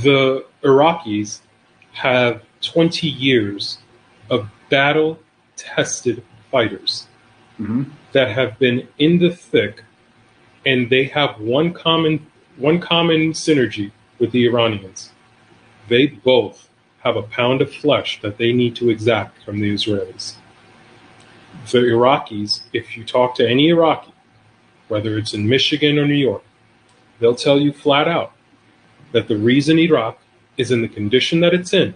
The Iraqis have 20 years of battle-tested fighters that have been in the thick, and they have one common synergy with the Iranians. They both have a pound of flesh that they need to exact from the Israelis. The Iraqis, if you talk to any Iraqi, whether it's in Michigan or New York, they'll tell you flat out that the reason Iraq is in the condition that it's in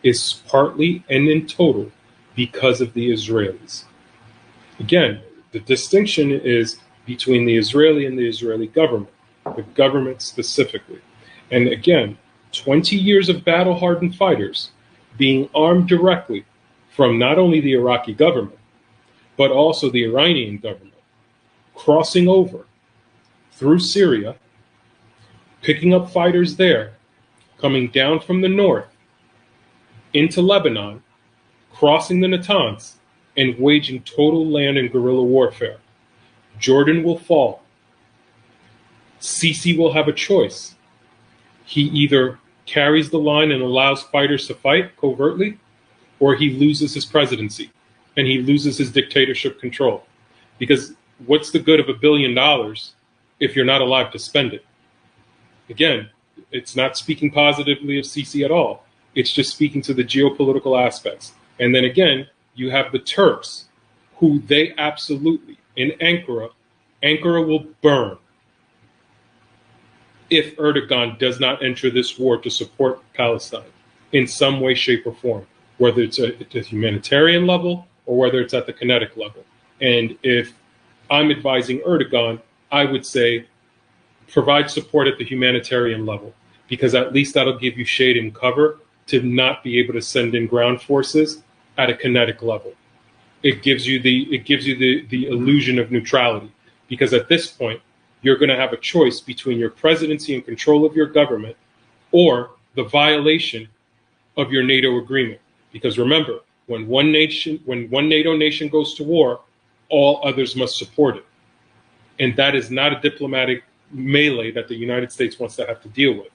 is partly and in total because of the Israelis. Again, the distinction is between the Israeli and the Israeli government, the government specifically. And again, 20 years of battle-hardened fighters being armed directly from not only the Iraqi government, but also the Iranian government, crossing over through Syria, picking up fighters there, coming down from the north into Lebanon, crossing the Natanz, and waging total land and guerrilla warfare. Jordan will fall. Sisi will have a choice. He either carries the line and allows fighters to fight covertly, or he loses his presidency and he loses his dictatorship control. Because what's the good of $1 billion if you're not alive to spend it? Again, it's not speaking positively of Sisi at all. It's just speaking to the geopolitical aspects. And then again, you have the Turks, who they absolutely, in Ankara will burn if Erdogan does not enter this war to support Palestine in some way, shape, or form, whether it's at the humanitarian level or whether it's at the kinetic level. And if I'm advising Erdogan, I would say provide support at the humanitarian level, because at least that'll give you shade and cover to not be able to send in ground forces at a kinetic level. It gives you the illusion of neutrality, because at this point, you're going to have a choice between your presidency and control of your government or the violation of your NATO agreement. Because remember, when one NATO nation goes to war, all others must support it. And that is not a diplomatic melee that the United States wants to have to deal with,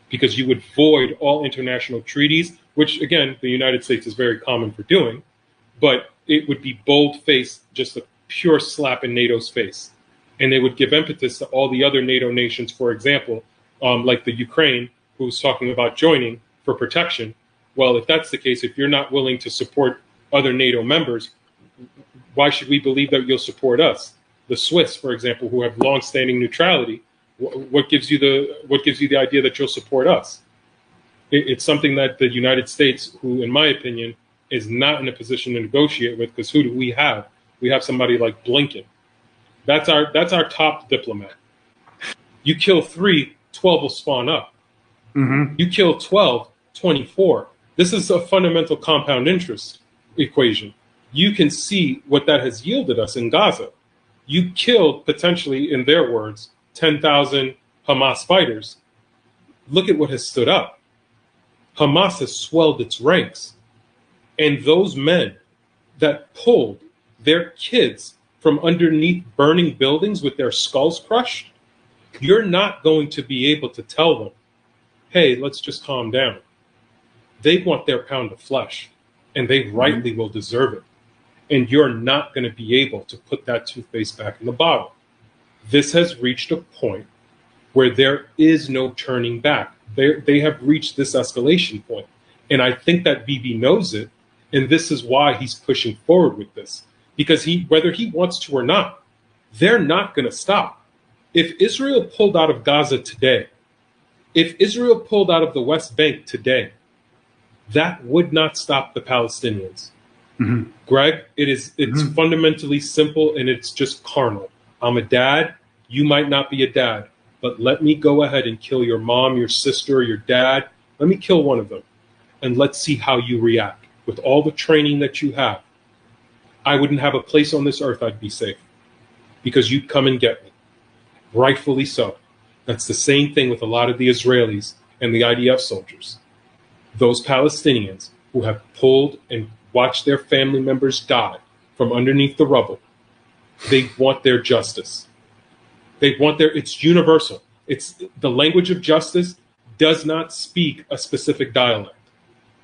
because you would void all international treaties, which again, the United States is very common for doing, but it would be bold-faced, just a pure slap in NATO's face. And they would give impetus to all the other NATO nations, for example, like the Ukraine, who's talking about joining for protection. Well, if that's the case, if you're not willing to support other NATO members, why should we believe that you'll support us? The Swiss, for example, who have long-standing neutrality, what gives you the idea that you'll support us? It's something that the United States, who, in my opinion, is not in a position to negotiate with, because who do we have? We have somebody like Blinken. That's our top diplomat. You kill 3, 12 will spawn up. Mm-hmm. You kill 12, 24. This is a fundamental compound interest equation. You can see what that has yielded us in Gaza. You killed, potentially, in their words, 10,000 Hamas fighters. Look at what has stood up. Hamas has swelled its ranks. And those men that pulled their kids from underneath burning buildings with their skulls crushed, you're not going to be able to tell them, hey, let's just calm down. They want their pound of flesh, and they rightly will deserve it. And you're not going to be able to put that toothpaste back in the bottle. This has reached a point where there is no turning back. They have reached this escalation point. And I think that Bibi knows it. And this is why he's pushing forward with this. Because whether he wants to or not, they're not going to stop. If Israel pulled out of Gaza today, if Israel pulled out of the West Bank today, that would not stop the Palestinians. Mm-hmm. Greg, it's fundamentally simple, and it's just carnal. I'm a dad. You might not be a dad, but let me go ahead and kill your mom, your sister, your dad. Let me kill one of them, and let's see how you react. With all the training that you have, I wouldn't have a place on this earth I'd be safe, because you'd come and get me. Rightfully so. That's the same thing with a lot of the Israelis and the IDF soldiers. Those Palestinians who have pulled and watched their family members die from underneath the rubble, they want their justice. It's universal. It's the language of justice does not speak a specific dialect.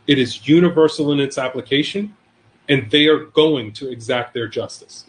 It is universal in its application, and they are going to exact their justice.